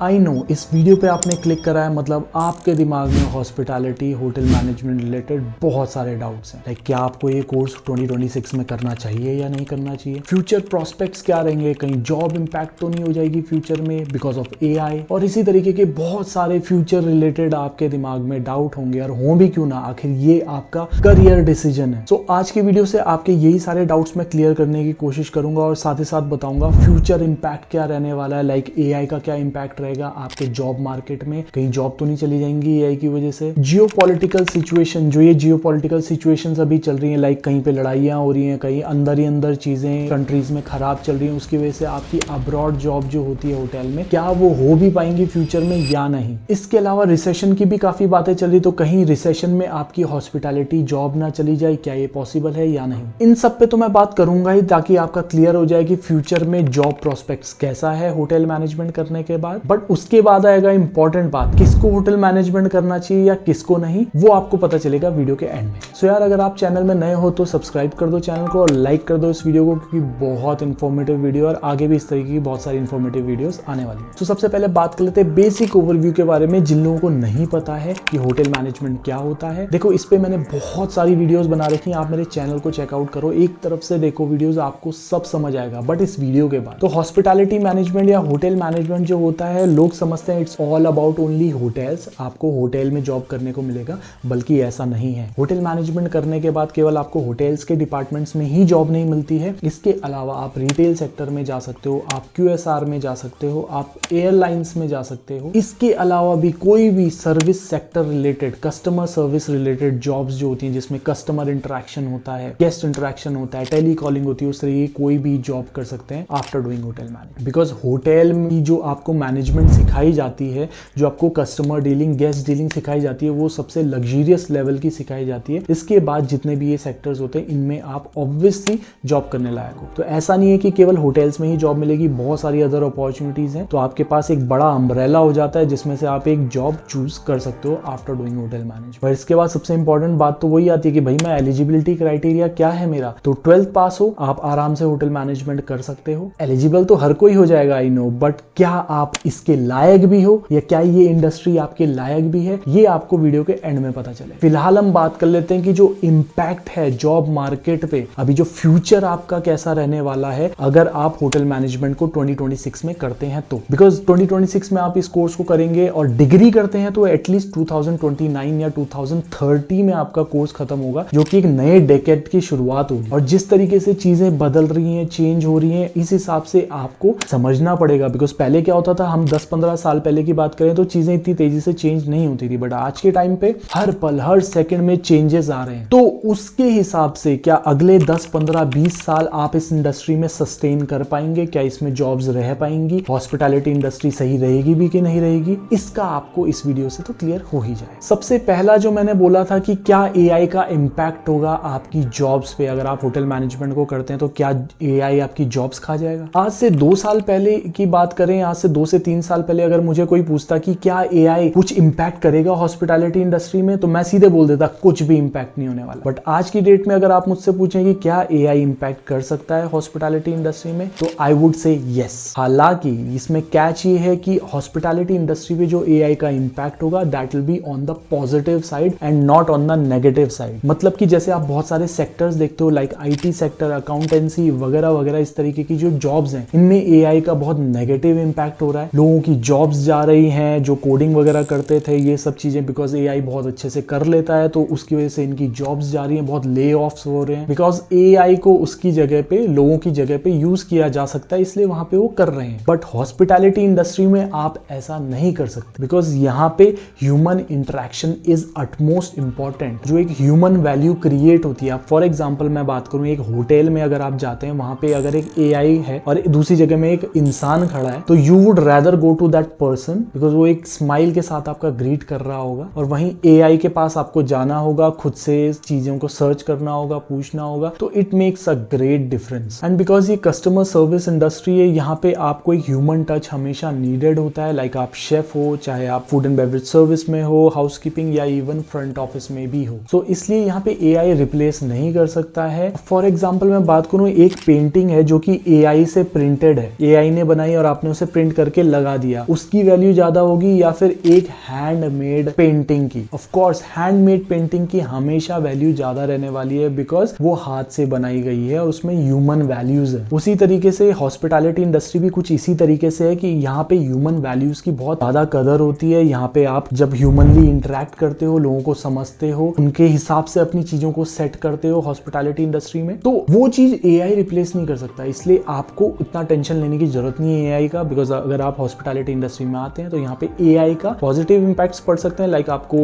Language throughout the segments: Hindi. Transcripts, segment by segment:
आई नो इस वीडियो पे आपने क्लिक करा है, मतलब आपके दिमाग में हॉस्पिटैलिटी होटल मैनेजमेंट रिलेटेड बहुत सारे डाउट्स हैं। लाइक क्या आपको ये कोर्स 2026 में करना चाहिए या नहीं करना चाहिए, फ्यूचर प्रोस्पेक्ट्स क्या रहेंगे, कहीं जॉब इंपैक्ट तो नहीं हो जाएगी फ्यूचर में बिकॉज ऑफ एआई, और इसी तरीके के बहुत सारे फ्यूचर रिलेटेड आपके दिमाग में डाउट होंगे। और हों भी क्यों ना, आखिर ये आपका करियर डिसीजन है। सो आज की वीडियो से आपके यही सारे डाउट्स मैं क्लियर करने की कोशिश करूंगा और साथ ही साथ बताऊंगा फ्यूचर इंपैक्ट क्या रहने वाला है। लाइक एआई का क्या इंपैक्ट आपके जॉब मार्केट में, कहीं जॉब तो नहीं चली जाएंगी एआई की वजह से। जियोपॉलिटिकल सिचुएशन, जो ये जियोपॉलिटिकल सिचुएशंस अभी चल रही हैं, लाइक कहीं पे लड़ाइयां हो रही हैं, कहीं अंदर ही अंदर चीजें कंट्रीज में खराब चल रही हैं, उसकी वजह से आपकी अब्रॉड जॉब जो होती है होटल में, क्या वो हो भी पाएंगी फ्यूचर में या नहीं। इसके अलावा रिसेशन की भी काफी बातें चल रही, तो कहीं रिसेशन में आपकी हॉस्पिटैलिटी जॉब ना चली जाए, क्या ये पॉसिबल है या नहीं। इन सब पे तो मैं बात करूंगा ही, ताकि आपका क्लियर हो जाए कि फ्यूचर में जॉब प्रोस्पेक्ट्स कैसा है होटल मैनेजमेंट करने के बाद। बट उसके बाद आएगा इंपॉर्टेंट बात, किसको होटल मैनेजमेंट करना चाहिए या किसको नहीं, वो आपको पता चलेगा वीडियो के एंड में। सो यार, अगर आप चैनल में नए हो तो सब्सक्राइब कर दो चैनल को और लाइक कर दो इस वीडियो को, क्योंकि बहुत इंफॉर्मेटिव वीडियो और आगे भी इस तरीके की बहुत सारी इंफॉर्मेटिव वीडियोस आने वाली है। तो सबसे पहले बात कर लेते हैं बेसिक ओवरव्यू के बारे में, जिन लोगों को नहीं पता है कि होटल मैनेजमेंट क्या होता है। देखो, इस पे मैंने बहुत सारी वीडियोस बना रखी हैं, आप मेरे चैनल को चेकआउट करो, एक तरफ से देखो वीडियोस, आपको सब समझ आएगा। बट इस वीडियो के बाद तो हॉस्पिटैलिटी मैनेजमेंट या होटल मैनेजमेंट जो होता है, लोग समझते हैं it's all about only hotels, आपको होटल में जॉब करने को मिलेगा, बल्कि ऐसा नहीं है। होटल मैनेजमेंट करने के बाद केवल आपको होटल्स के डिपार्टमेंट्स में ही जॉब नहीं मिलती है, इसके अलावा आप रिटेल सेक्टर में जा सकते हो, आप QSR में जा सकते हो, आप एयरलाइंस में जा सकते हो। इसके अलावा भी कोई भी service sector related, customer service related jobs जो होती हैं, जिसमें कस्टमर इंटरेक्शन होता है, गेस्ट इंटरेक्शन होता है, टेली कॉलिंग होती है, उस तरीके कोई भी जॉब कर सकते हैं after doing hotel management. Because hotel में जो आपको मैनेजमेंट सिखाई जाती है, जो आपको कस्टमर डीलिंग, गेस्ट डीलिंग सिखाई जाती है, वो सबसे लग्जरियस लेवल की सिखाई जाती है। इसके बाद जितने भी ये सेक्टर्स होते हैं, इनमें आप ऑब्वियसली जॉब करने लायक हो। तो ऐसा नहीं है कि केवल होटल्स में ही जॉब मिलेगी, बहुत सारी अदर अपॉर्चुनिटीज हैं। तो आपके पास एक बड़ा अम्ब्रेला हो जाता है, जिसमें से आप एक जॉब चूज कर सकते हो आफ्टर डूइंग होटल मैनेजमेंट। और इसके बाद सबसे इंपॉर्टेंट बात तो वही आती है कि भाई मैं एलिजिबिलिटी क्राइटेरिया क्या है मेरा, तो 12th पास हो, आप आराम से होटल मैनेजमेंट कर सकते हो। एलिजिबल तो हर कोई हो जाएगा, आई नो, बट क्या आप इसके लायक भी हो, या क्या ये इंडस्ट्री आपके लायक भी है, ये आपको वीडियो के एंड में पता चले। फिलहाल हम बात कर लेते हैं कि जो इंपैक्ट है जॉब मार्केट पे, अभी जो फ्यूचर आपका कैसा रहने वाला है अगर आप होटल मैनेजमेंट को 2026 में करते हैं तो। बिकॉज 2026 में आप इस कोर्स को करेंगे और डिग्री करते हैं तो एटलीस्ट 2029 या 2030 में आपका कोर्स खत्म होगा, जो कि एक नए डेकेड की शुरुआत होगी। और जिस तरीके से चीजें बदल रही हैं, चेंज हो रही हैं, इस हिसाब से आपको समझना पड़ेगा। बिकॉज पहले क्या होता था, हम 10-15 साल पहले की बात करें तो चीजें इतनी तेजी से चेंज नहीं होती थी, बट आज के टाइम पे हर पल हर सेकंड में चेंजेस आ रहे हैं। तो उसके हिसाब से क्या अगले 10-15-20 साल आप इस इंडस्ट्री में सस्टेन कर पाएंगे, क्या इसमें जॉब्स रह पाएंगी, हॉस्पिटैलिटी इंडस्ट्री सही रहेगी भी कि नहीं रहेगी, इसका आपको इस वीडियो से तो क्लियर हो ही जाए। सबसे पहला जो मैंने बोला था कि क्या एआई का इंपैक्ट होगा आपकी जॉब्स पे, अगर आप होटल मैनेजमेंट को करते हैं तो क्या एआई आपकी जॉब्स खा जाएगा। आज से 2 साल पहले की बात करें, आज से 2 से 3 साल पहले अगर मुझे कोई पूछता कि क्या एआई कुछ इंपैक्ट करेगा हॉस्पिटैलिटी इंडस्ट्री में, तो मैं सीधे बोल देता कुछ भी इंपैक्ट नहीं होने वाला। बट आज की डेट में अगर आप मुझसे पूछें कि क्या एआई इंपैक्ट कर सकता है हॉस्पिटैलिटी इंडस्ट्री में, तो आई वुड से यस। हालांकि इसमें कैच ये है कि हॉस्पिटैलिटी इंडस्ट्री पे जो एआई का इंपैक्ट होगा that will be on the positive side and not on the negative side. मतलब कि जैसे आप बहुत सारे सेक्टर्स देखते हो, लाइक IT सेक्टर, अकाउंटेंसी वगैरह वगैरह, इस तरीके की जो जॉब्स हैं, इनमें एआई का बहुत नेगेटिव इंपैक्ट हो रहा है। लोगों की जॉब्स जा रही हैं, जो कोडिंग वगैरह करते थे, ये सब चीजें बिकॉज एआई बहुत अच्छे से कर लेता है, तो उसकी वजह से इनकी जॉब्स जा रही हैं, बहुत ले ऑफ्स हो रहे हैं। बिकॉज एआई को उसकी जगह पे, लोगों की जगह पे यूज किया जा सकता है, इसलिए वहां पे वो कर रहे हैं। बट हॉस्पिटैलिटी इंडस्ट्री में आप ऐसा नहीं कर सकते, बिकॉज यहाँ पे human interaction is utmost important. जो एक ह्यूमन वैल्यू क्रिएट होती है, फॉर एग्जाम्पल मैं बात करूं, एक होटल में अगर आप जाते हैं, वहां पे अगर एक एआई है और दूसरी जगह में एक इंसान खड़ा है, तो you would rather go to that person, because वो एक स्माइल के साथ आपका ग्रीट कर रहा होगा। और वहीं एआई के पास आपको जाना होगा, खुद से चीजों को सर्च करना होगा, पूछना होगा, तो it makes a great difference. And because ये कस्टमर सर्विस इंडस्ट्री है, यहाँ पे आपको एक ह्यूमन टच हमेशा नीडेड होता है। लाइक आप शेफ हो, चाहे आप फूड एंड बेवरेज सर्विस में हो, हाउसकीपिंग या इवन फ्रंट ऑफिस में भी हो, सो इसलिए यहाँ पे एआई रिप्लेस नहीं कर सकता है। फॉर एग्जाम्पल मैं बात करूं, एक पेंटिंग है जो कि एआई से प्रिंटेड है, एआई ने बनाई और आपने उसे प्रिंट करके लगा लगा दिया उसकी वैल्यू ज्यादा होगी या फिर एक हैंडमेड पेंटिंग की? ऑफ कोर्स हैंडमेड पेंटिंग की हमेशा वैल्यू ज्यादा रहने वाली है बिकॉज वो हाथ से बनाई गई है और उसमें ह्यूमन वैल्यूज है। उसी तरीके से हॉस्पिटैलिटी इंडस्ट्री भी कुछ इसी तरीके से है कि यहाँ पे ह्यूमन वैल्यूज की बहुत ज्यादा कदर होती है। यहाँ पे आप जब ह्यूमनली इंटरेक्ट करते हो, लोगों को समझते हो, उनके हिसाब से अपनी चीजों को सेट करते हो हॉस्पिटैलिटी इंडस्ट्री में, तो वो चीज एआई रिप्लेस नहीं कर सकता। इसलिए आपको इतना टेंशन लेने की जरूरत नहीं है एआई का, बिकॉज अगर आप हॉस्पिटैलिटी इंडस्ट्री में आते हैं तो यहाँ पे एआई का पॉजिटिव इंपैक्ट्स पड़ सकते हैं, लाइक आपको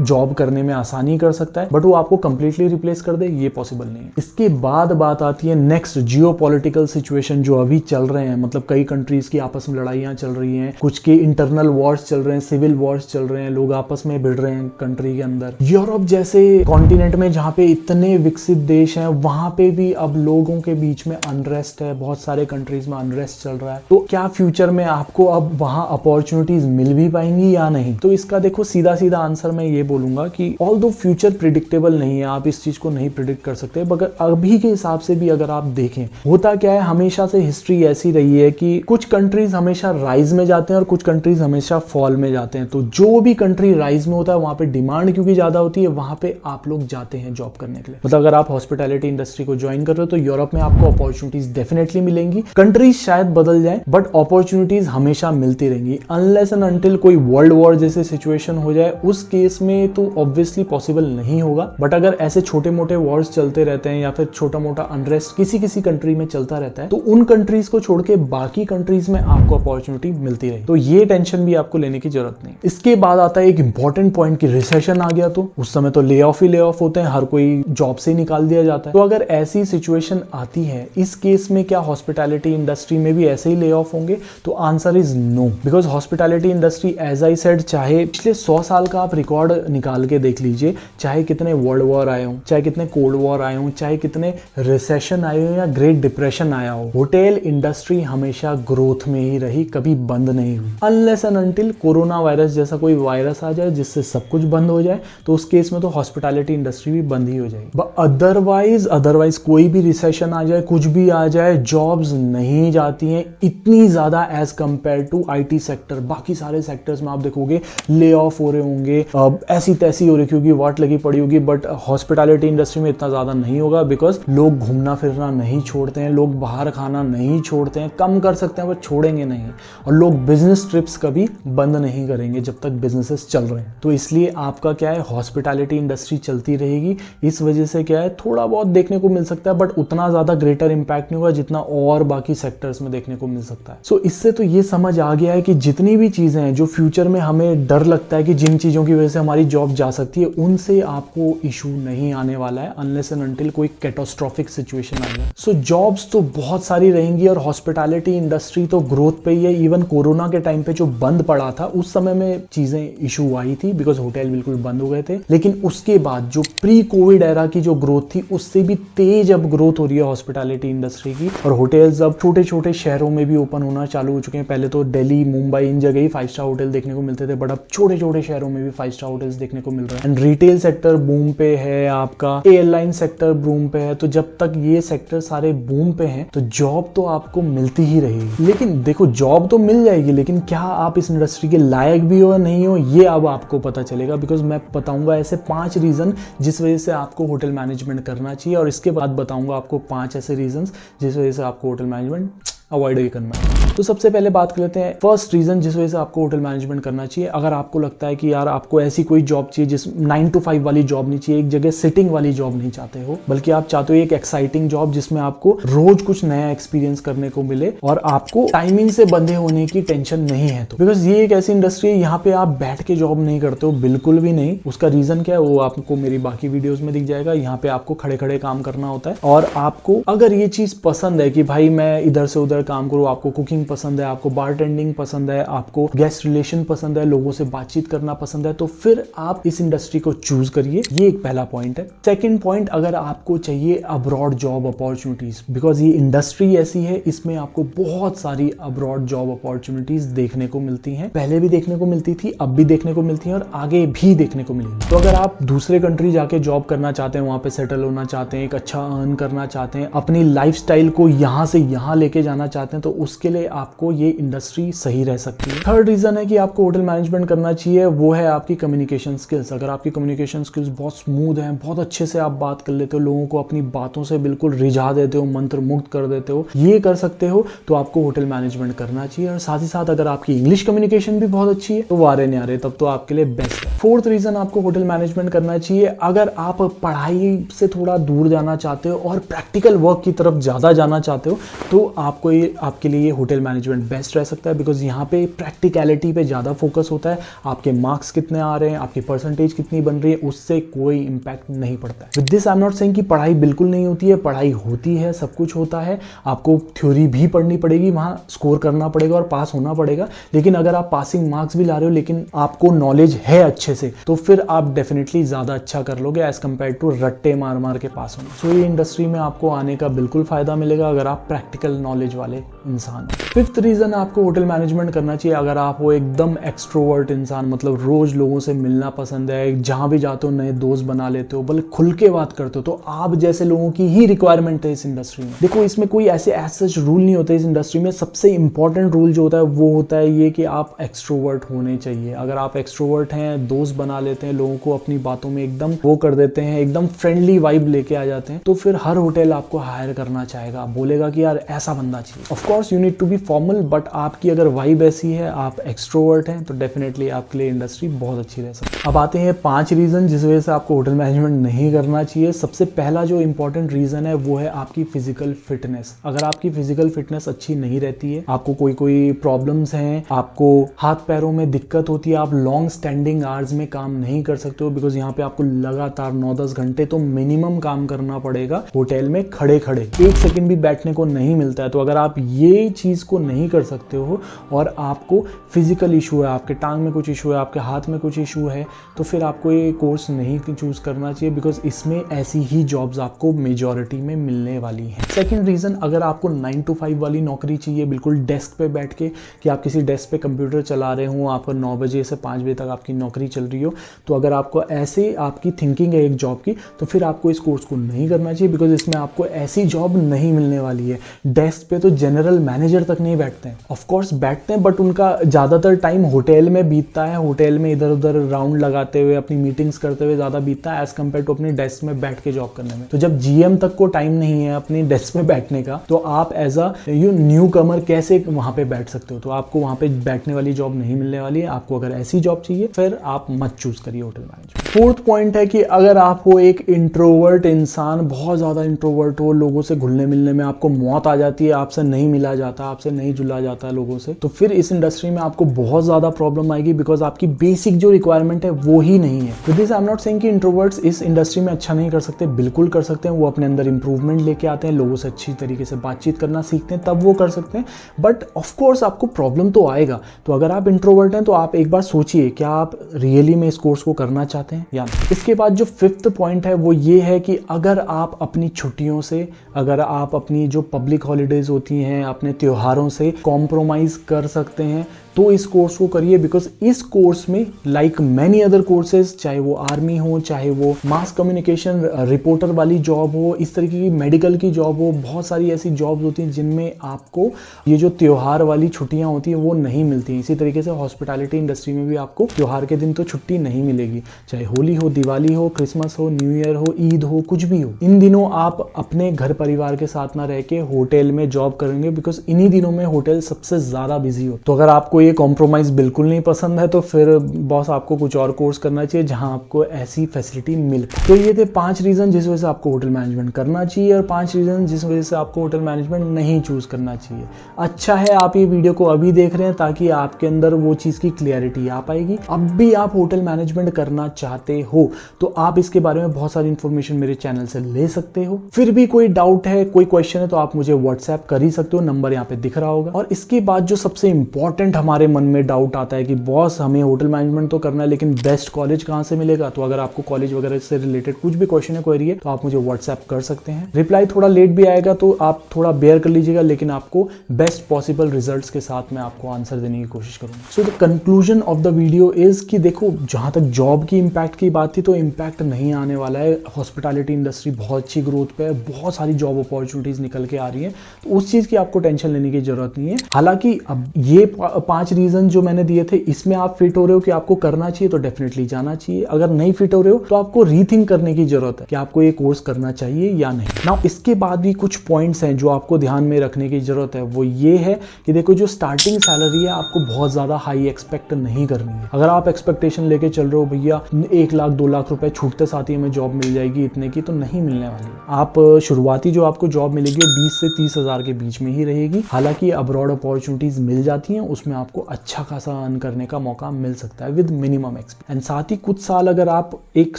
जॉब करने में आसानी कर सकता है, बट वो आपको कंप्लीटली रिप्लेस कर दे ये पॉसिबल नहीं है। इसके बाद बात आती है नेक्स्ट जियोपॉलिटिकल सिचुएशन जो अभी चल रहे हैं, मतलब कई कंट्रीज की आपस में लड़ाइयां चल रही हैं, कुछ के इंटरनल वॉर्स चल रहे हैं, सिविल वॉर्स चल रहे हैं, लोग आपस में भिड़ रहे हैं कंट्री के अंदर। यूरोप जैसे कॉन्टिनेंट में जहाँ पे इतने विकसित देश हैं वहां पे भी अब लोगों के बीच में अनरेस्ट है, बहुत सारे कंट्रीज में अनरेस्ट चल रहा है। तो क्या फ्यूचर में आपको अब वहां अपॉर्चुनिटीज मिल भी पाएंगी या नहीं? तो इसका देखो सीधा सीधा आंसर मैं ये बोलूंगा कि ऑल्दो फ्यूचर प्रिडिक्टेबल नहीं है, आप इस चीज को नहीं प्रिडिक्ट कर सकते, मगर अभी के हिसाब से भी अगर आप देखें, होता क्या है, हमेशा से हिस्ट्री ऐसी रही है कि कुछ कंट्रीज हमेशा राइज में जाते हैं और कुछ कंट्रीज हमेशा फॉल में जाते हैं। तो जो भी कंट्री राइज में होता है वहां पे डिमांड क्योंकि ज्यादा होती है, वहां पे आप लोग जाते हैं जॉब करने के लिए। मतलब अगर आप हॉस्पिटैलिटी इंडस्ट्री को ज्वाइन कर रहे हो तो यूरोप में आपको अपॉर्चुनिटीज डेफिनेटली मिलेंगी। कंट्रीज शायद बदल जाए बट अपॉर्चुनिटीज हमेशा मिलती रहेंगी, अनलेस एंड अनटिल कोई वर्ल्ड वॉर जैसे सिचुएशन हो जाए, उस केस में तो ऑब्वियसली पॉसिबल नहीं होगा। बट अगर ऐसे छोटे मोटे वॉर्स चलते रहते हैं या फिर छोटा मोटा अनरेस्ट किसी कंट्री में चलता रहता है, तो उन कंट्रीज को छोड़ के बाकी कंट्रीज में आपको अपॉर्चुनिटी मिलती रहे, तो ये टेंशन भी आपको लेने की जरूरत नहीं। इसके बाद आता है एक इंपॉर्टेंट पॉइंट कि रिसेशन आ गया तो उस समय तो ले ऑफ होते हैं, हर कोई जॉब से निकाल दिया जाता है। तो अगर ऐसी सिचुएशन आती है, इस केस में क्या हॉस्पिटैलिटी इंडस्ट्री में भी ऐसे ही ले ऑफ होंगे? तो answer is no, because hospitality industry as I said, चाहे पिछले 100 साल का आप रिकॉर्ड निकाल के देख लीजिए, चाहे कितने वर्ल्ड वॉर आए हों, चाहे कितने कोल्ड वॉर आए हों, चाहे कितने रिसेशन आए हो या ग्रेट डिप्रेशन आया हो, होटल इंडस्ट्री हमेशा ग्रोथ में ही रही, कभी बंद नहीं हुई। Unless and until corona virus जैसा कोई वायरस आ जाए जिससे सब कुछ बंद हो जाए, तो उस केस में तो हॉस्पिटैलिटी इंडस्ट्री भी बंद ही हो जाएगी। अदरवाइज कोई भी रिसेशन आ जाए, कुछ भी आ जाए, जॉब्स नहीं जाती हैं इतनी ज्यादा as compare to IT sector. बाकी सारे सेक्टर्स में आप देखोगे ले ऑफ हो रहे होंगे, ऐसी तैसी हो रही क्योंकि वाट लगी पड़ी होगी, बट हॉस्पिटैलिटी इंडस्ट्री में इतना ज्यादा नहीं होगा बिकॉज लोग घूमना फिरना नहीं छोड़ते हैं, लोग बाहर खाना नहीं छोड़ते हैं, कम कर सकते हैं पर छोड़ेंगे नहीं, और लोग बिजनेस ट्रिप्स कभी बंद नहीं करेंगे जब तक बिजनेसेस चल रहे हैं। तो इसलिए आपका क्या है, हॉस्पिटैलिटी इंडस्ट्री चलती रहेगी। इस वजह से क्या है, थोड़ा बहुत देखने को मिल सकता है बट उतना ज्यादा ग्रेटर इंपैक्ट नहीं होगा जितना और बाकी सेक्टर्स में देखने को मिल सकता है। सो इससे तो ये समझ आ गया है कि जितनी भी चीजें हैं जो फ्यूचर में हमें डर लगता है कि जिन चीजों की वजह से हमारी जॉब जा सकती है, उनसे आपको इशू नहीं आने वाला है अनलेस एंड अनटिल कोई कैटास्ट्रोफिक सिचुएशन आ जाए। सो जॉब्स तो बहुत सारी रहेंगी और हॉस्पिटैलिटी इंडस्ट्री तो ग्रोथ पे ही है। इवन कोरोना के टाइम पे जो बंद पड़ा था उस समय में चीजें इशू आई थी बिकॉज होटल बिल्कुल बंद हो गए थे, लेकिन उसके बाद जो प्री कोविड एरा की जो ग्रोथ थी उससे भी तेज अब ग्रोथ हो रही है हॉस्पिटैलिटी इंडस्ट्री की, और होटल्स अब छोटे छोटे शहरों में भी ओपन होना चालू हो चुके हैं। पहले तो दिल्ली, मुंबई, इन जगह ही 5 स्टार होटल देखने को मिलते थे, बट अब छोटे छोटे शहरों में भी 5 स्टार होटल्स देखने को मिल रहे हैं। एंड रिटेल सेक्टर बूम पे है, आपका एयरलाइन सेक्टर बूम पे है। तो जब तक ये सेक्टर सारे बूम पे हैं तो जॉब तो आपको मिलती ही रहेगी। लेकिन देखो, जॉब तो मिल जाएगी, लेकिन क्या आप इस इंडस्ट्री के लायक भी हो या नहीं हो, ये अब आपको पता चलेगा। बिकॉज मैं बताऊंगा ऐसे 5 रीजन जिस वजह से आपको होटल मैनेजमेंट करना चाहिए, और इसके बाद बताऊंगा आपको 5 ऐसे रीजन जिस वजह से आपको होटल मैनेजमेंट अवॉइड ही करना है। तो सबसे पहले बात कर लेते हैं फर्स्ट रीजन जिस वजह से आपको होटल मैनेजमेंट करना चाहिए। अगर आपको लगता है कि यार आपको ऐसी कोई जॉब चाहिए जिस 9 to 5 वाली जॉब नहीं चाहिए, एक जगह सिटिंग वाली जॉब नहीं चाहते हो, बल्कि आप चाहते हो एक एक्साइटिंग जॉब जिसमें आपको रोज कुछ नया एक्सपीरियंस करने को मिले और आपको टाइमिंग से बंधे होने की टेंशन नहीं है, तो बिकॉज ये एक ऐसी इंडस्ट्री है यहाँ पे आप बैठ के जॉब नहीं करते हो, बिल्कुल भी नहीं। उसका रीजन क्या है वो आपको मेरी बाकी वीडियोस में दिख जाएगा। यहाँ पे आपको खड़े खड़े काम करना होता है, और आपको अगर ये चीज पसंद है कि भाई मैं इधर से उधर काम करूँ, आपको कुकिंग पसंद है, आपको बारटेंडिंग पसंद है, आपको गेस्ट रिलेशन पसंद है, लोगों से बातचीत करना पसंद है, तो फिर आप इस इंडस्ट्री को चूज करिए। ये एक पहला पॉइंट है। सेकंड पॉइंट, अगर आपको चाहिए अब्रॉड जॉब अपॉर्चुनिटीज, बिकॉज ये इंडस्ट्री ऐसी है, इसमें आपको बहुत सारी अब्रॉड जॉब अपॉर्चुनिटीज देखने को मिलती हैं। पहले भी देखने को मिलती थी, अब भी देखने को मिलती है, और आगे भी देखने को मिलेगी। तो अगर आप दूसरे कंट्री जाके जॉब करना चाहते हैं, वहां पे सेटल होना चाहते हैं, एक अच्छा अर्न करना चाहते हैं, अपनी लाइफस्टाइल को यहाँ से यहाँ लेके जाना चाहते हैं तो उसके लिए आपको ये इंडस्ट्री सही रह सकती है। थर्ड रीजन है कि आपको होटल मैनेजमेंट करना चाहिए, वो है आपकी कम्युनिकेशन स्किल्स। अगर आपकी कम्युनिकेशन स्किल्स बहुत स्मूथ हैं, बहुत अच्छे से आप बात कर लेते हो, लोगों को अपनी बातों से बिल्कुल रिझा देते हो, मंत्र मुग्ध कर देते हो, ये कर सकते हो तो आपको होटल मैनेजमेंट करना चाहिए। और साथ ही साथ अगर आपकी इंग्लिश कम्युनिकेशन भी बहुत अच्छी है तो वारे न्यारे, तब तो आपके लिए बेस्ट है। फोर्थ रीजन आपको होटल मैनेजमेंट करना चाहिए, अगर आप पढ़ाई से थोड़ा दूर जाना चाहते हो और प्रैक्टिकल वर्क की तरफ ज़्यादा जाना चाहते हो तो आपको ये आपके लिए होटल मैनेजमेंट बेस्ट रह सकता है। बिकॉज यहाँ पे प्रैक्टिकलिटी पे ज़्यादा फोकस होता है, आपके मार्क्स कितने आ रहे हैं, आपकी परसेंटेज कितनी बन रही है, उससे कोई इंपैक्ट नहीं पड़ता है। With this I am not saying कि पढ़ाई बिल्कुल नहीं होती है, पढ़ाई होती है, सब कुछ होता है, आपको थ्योरी भी पढ़नी पड़ेगी, वहाँ स्कोर करना पड़ेगा और पास होना पड़ेगा। लेकिन अगर आप पासिंग मार्क्स भी ला रहे हो लेकिन आपको नॉलेज है अच्छे से तो फिर आप डेफिनेटली ज़्यादा अच्छा कर लोगे एज कम्पेयर टू रट्टे मार मार के पास होना। सो ये इंडस्ट्री में आपको आने का बिल्कुल फायदा मिलेगा अगर आप प्रैक्टिकल नॉलेज वाले इंसान। फिफ्थ रीजन आपको होटल मैनेजमेंट करना चाहिए, अगर आप हो एकदम एक्सट्रोवर्ट इंसान, मतलब रोज लोगों से मिलना पसंद है, जहां भी जाते हो नए दोस्त बना लेते हो, बल्कि खुल के बात करते हो, तो आप जैसे लोगों की ही रिक्वायरमेंट है इस इंडस्ट्री में। देखो इसमें कोई ऐसे एज सच रूल नहीं होते इस इंडस्ट्री में। सबसे इंपॉर्टेंट रूल जो होता है वो होता है ये कि आप एक्सट्रोवर्ट होने चाहिए। अगर आप एक्सट्रोवर्ट हैं, दोस्त बना लेते हैं, लोगों को अपनी बातों में एकदम वो कर देते हैं, एकदम फ्रेंडली वाइब लेके आ जाते हैं, तो फिर हर होटल आपको हायर करना चाहेगा, बोलेगा कि यार ऐसा बंदा चाहिए। Of course you need to be formal, but आपकी अगर वाइब ऐसी है, आप एक्सट्रोवर्ट हैं, तो डेफिनेटली आपके लिए इंडस्ट्री बहुत अच्छी रह सकती है। अब आते हैं 5 रीजन जिस वजह से आपको होटल मैनेजमेंट नहीं करना चाहिए। सबसे पहला जो इंपॉर्टेंट रीजन है वो है आपकी फिजिकल फिटनेस। अगर आपकी फिजिकल फिटनेस अच्छी नहीं रहती है, आपको कोई प्रॉब्लम्स हैं, आपको हाथ पैरों में दिक्कत होती है, आप लॉन्ग स्टैंडिंग आवर्स में काम नहीं कर सकते हो, बिकॉज यहाँ पे आपको लगातार 9-10 घंटे तो मिनिमम काम करना पड़ेगा होटल में खड़े खड़े, 1 सेकंड भी बैठने को नहीं मिलता है। तो अगर आप ये चीज को नहीं कर सकते हो और आपको फिजिकल इशू है, आपके टांग में कुछ इशू है, आपके हाथ में कुछ इशू है, तो फिर आपको ये कोर्स नहीं चूज करना चाहिए, बिकॉज इसमें ऐसी ही जॉब्स आपको मेजॉरिटी में मिलने वाली हैं। सेकंड रीजन, अगर आपको 9 to 5 वाली नौकरी चाहिए, बिल्कुल डेस्क पे बैठ के, कि आप किसी डेस्क पे कंप्यूटर चला रहे हो, आपका 9 बजे से 5 बजे तक आपकी नौकरी चल रही हो, तो अगर आपको ऐसे आपकी थिंकिंग है एक जॉब की, तो फिर आपको इस कोर्स को नहीं करना चाहिए, बिकॉज इसमें आपको ऐसी जॉब नहीं मिलने वाली है। डेस्क पे तो जनरल मैनेजर तक नहीं बैठते हैं, ऑफ कोर्स बैठते हैं, बट उनका ज़्यादातर टाइम होटल में बीतता है, होटल में इधर उधर राउंड लगाते हुए, अपनी मीटिंग्स करते हुए ज़्यादा बीतता है एज कम्पेयर टू अपनी डेस्क में बैठ के जॉब करने में। तो जब जीएम तक को टाइम नहीं है अपनी डेस्क में बैठने का, तो आप एज अ न्यू कमर कैसे वहाँ पे बैठ सकते हो? तो आपको वहाँ पे बैठने वाली जॉब नहीं मिलने वाली है। आपको अगर ऐसी जॉब चाहिए फिर आप मत चूज करिए होटल मैनेजमेंट। फोर्थ पॉइंट है कि अगर आप हो एक इंट्रोवर्ट इंसान, बहुत ज़्यादा इंट्रोवर्ट हो, लोगों से घुलने मिलने में आपको मौत आ जाती है, आपसे नहीं मिला जाता, आपसे नहीं जुला जाता लोगों से, तो फिर इस इंडस्ट्री में आपको बहुत ज़्यादा प्रॉब्लम आएगी, बिकॉज आपकी बेसिक जो रिक्वायरमेंट है वो ही नहीं है। With this I am not saying कि इंट्रोवर्ट्स इस इंडस्ट्री में अच्छा नहीं कर सकते, बिल्कुल कर सकते हैं। वो अपने अंदर इंप्रूवमेंट लेके आते हैं, लोगों से अच्छी तरीके से बातचीत करना सीखते हैं, तब वो कर सकते हैं। बट ऑफकोर्स आपको प्रॉब्लम तो आएगा। तो अगर आप इंट्रोवर्ट हैं तो आप एक बार सोचिए, क्या आप रियली में इस कोर्स को करना चाहते हैं या नहीं। इसके बाद जो फिफ्थ पॉइंट है वो ये है कि अगर आप अपनी छुट्टियों से, अगर आप अपनी जो पब्लिक हॉलीडेज होती हैं, अपने त्योहारों से कॉम्प्रोमाइज कर सकते हैं, तो इस कोर्स को करिए। बिकॉज इस कोर्स में लाइक मैनी अदर कोर्सेज, चाहे वो आर्मी हो, चाहे वो मास कम्युनिकेशन रिपोर्टर वाली जॉब हो, इस तरीके की मेडिकल की जॉब हो, बहुत सारी ऐसी जॉब्स होती हैं जिनमें आपको ये जो त्योहार वाली छुट्टियां होती हैं वो नहीं मिलती। इसी तरीके से हॉस्पिटैलिटी इंडस्ट्री में भी आपको त्योहार के दिन तो छुट्टी नहीं मिलेगी, चाहे होली हो, दिवाली हो, क्रिसमस हो, न्यू ईयर हो, ईद हो, कुछ भी हो। इन दिनों आप अपने घर परिवार के साथ ना रह के होटल में जॉब करेंगे, बिकॉज इन्हीं दिनों में होटल सबसे ज्यादा बिजी हो। तो अगर आपको ये कॉम्प्रोमाइज बिल्कुल नहीं पसंद है तो फिर बॉस आपको कुछ और कोर्स करना चाहिए जहां आपको ऐसी फैसिलिटी मिल। तो ये थे 5 रीजन जिस वजह से आपको होटल मैनेजमेंट करना चाहिए और 5 रीजन जिस वजह से आपको होटल मैनेजमेंट नहीं चूज करना चाहिए। अच्छा है आप ये वीडियो को अभी देख रहे हैं ताकि आपके अंदर वो चीज की क्लियरिटी आ पाएगी। अब भी आप होटल मैनेजमेंट करना चाहते हो तो आप इसके बारे में बहुत सारी इंफॉर्मेशन मेरे चैनल से ले सकते हो। फिर भी कोई डाउट है, कोई क्वेश्चन है तो आप मुझे व्हाट्सएप कर ही सकते हो, नंबर यहाँ पे दिख रहा होगा। और इसके बाद जो सबसे इंपॉर्टेंट हमारे हमारे मन में डाउट आता है कि बॉस हमें होटल मैनेजमेंट तो करना है लेकिन बेस्ट कॉलेज कहाँ से मिलेगा। तो अगर आपको कॉलेज वगैरह से रिलेटेड कुछ भी क्वेश्चन है, क्वेरी है, तो आप मुझे व्हाट्सएप कर सकते हैं। रिप्लाई थोड़ा लेट भी आएगा तो आप थोड़ा बेयर कर लीजिएगा, लेकिन आपको बेस्ट पॉसिबल रिजल्ट्स के साथ मैं आपको आंसर देने की कोशिश करूंगा। So the conclusion of the video is कि देखो, जहां तक जॉब की इंपैक्ट की बात थी तो इंपैक्ट नहीं आने वाला है। हॉस्पिटैलिटी इंडस्ट्री बहुत अच्छी ग्रोथ पे है, बहुत सारी जॉब अपॉर्चुनिटीज निकल के आ रही है, तो उस चीज की आपको टेंशन लेने की जरूरत नहीं है। हालांकि अब ये 5 रीजन जो मैंने दिए थे, इसमें आप फिट हो रहे हो कि आपको करना चाहिए तो डेफिनेटली जाना चाहिए। अगर नहीं फिट हो रहे हो तो आपको रीथिंक करने की जरूरत है कि आपको ये कोर्स करना चाहिए या नहीं। नाउ इसके बाद भी कुछ पॉइंट्स हैं जो आपको ध्यान में रखने की जरूरत है। वो ये है कि देखो, जो स्टार्टिंग सैलरी है आपको बहुत ज्यादा हाई एक्सपेक्ट नहीं करनी है। अगर आप एक्सपेक्टेशन लेके चल रहे हो भैया 1 लाख 2 लाख रुपए छूटते साथ ही हमें जॉब मिल जाएगी इतने की, तो नहीं मिलने वाली। आप शुरुआती जो आपको जॉब मिलेगी वो 20 से 30 हजार के बीच में ही रहेगी। हालांकि अब्रॉड अपॉर्चुनिटीज मिल जाती हैं, उसमें आपको अच्छा खासा अर्न करने का मौका मिल सकता है विद मिनिमम एक्सपीरियंस। एंड साथ ही कुछ साल अगर आप एक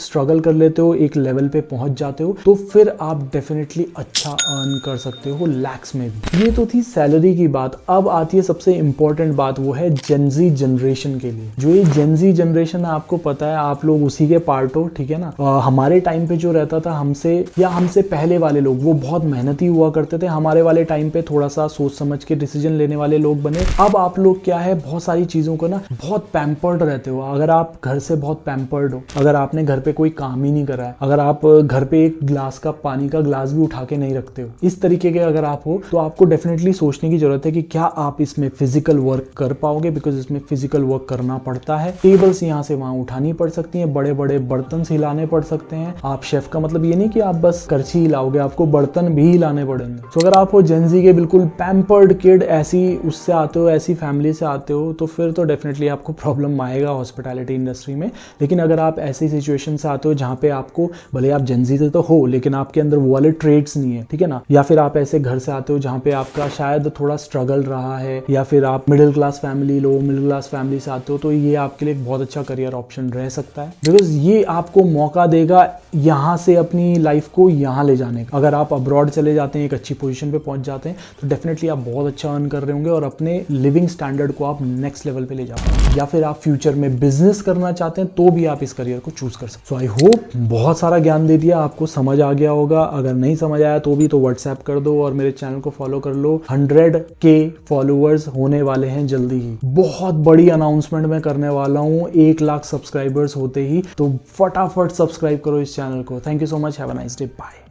स्ट्रगल कर लेते हो, एक लेवल पे पहुंच जाते हो, तो फिर आप डेफिनेटली अच्छा अर्न कर सकते हो लैक्स में भी। ये तो थी सैलरी की बात। अब आती है सबसे इंपॉर्टेंट बात, वो है जेनजी जनरेशन के लिए। जो ये जेनजी जनरेशन है, आपको पता है आप लोग उसी के पार्ट हो, ठीक है ना। हमारे टाइम पे जो रहता था हमसे पहले वाले लोग, वो बहुत मेहनती हुआ करते थे। हमारे वाले टाइम पे थोड़ा सा सोच समझ के डिसीजन लेने वाले लोग बने। अब आप लोग क्या है, बहुत सारी चीजों को ना बहुत पैम्पर्ड रहते हो। अगर आप घर से बहुत पैम्पर्ड हो, अगर आपने घर पे कोई काम ही नहीं करा है, अगर आप घर पे एक गिलास का पानी का गिलास भी उठा के नहीं रखते हो, इस तरीके के अगर आप हो, तो आपको डेफिनेटली सोचने की जरूरत है कि क्या आप इसमें फिजिकल वर्क कर पाओगे, बिकॉज इसमें फिजिकल वर्क करना पड़ता है। टेबल्स यहाँ से वहां उठानी पड़ सकती हैं, बड़े बड़े बर्तन हिलाने पड़ सकते हैं। आप शेफ का मतलब ये नहीं कि आप बस करछी हिलाओगे, आपको बर्तन भी हिलाने पड़ेंगे। तो अगर आप हो जेनजी के बिल्कुल पैम्पर्ड किड, ऐसी उससे आते हो, ऐसी फैमिली से आते हो, तो फिर तो डेफिनेटली आपको प्रॉब्लम आएगा हॉस्पिटैलिटी इंडस्ट्री में। लेकिन अगर आप ऐसी सिचुएशन से आते हो जहाँ पे आपको, भले आप जेनजी से तो हो लेकिन आपके अंदर वो वाले ट्रेड्स नहीं है, ठीक है ना, या फिर आप ऐसे घर से आते हो जहाँ पे आपका शायद थोड़ा स्ट्रगल रहा है, या फिर आप middle class family, low middle class family से आते हो, तो ये आपके लिए एक बहुत अच्छा करियर ऑप्शन रह सकता है। बिकॉज ये आपको मौका देगा यहाँ से अपनी लाइफ को यहाँ ले जाने का। अगर आप अब्रॉड चले जाते हैं, एक अच्छी पोजीशन पे पहुंच जाते हैं, तो डेफिनेटली आप बहुत अच्छा अर्न कर रहे होंगे और अपने लिविंग स्टैंडर्ड को आप नेक्स्ट लेवल पे ले जाओगे। या फिर आप फ्यूचर में बिजनेस करना चाहते हैं तो भी आप इस करियर को चूज कर सकते। सो आई होप बहुत सारा ज्ञान दे दिया, आपको समझ आ गया होगा। अगर नहीं समझ आया तो भी तो व्हाट्सएप कर दो और मेरे चैनल को फॉलो कर लो। 100K फॉलोअर्स होने वाले हैं जल्दी ही। बहुत बड़ी अनाउंसमेंट मैं करने वाला हूँ 1 लाख सब्सक्राइबर्स होते ही, तो फटाफट सब्सक्राइब करो इस चैनल को। Thank you so much, have a nice day, bye.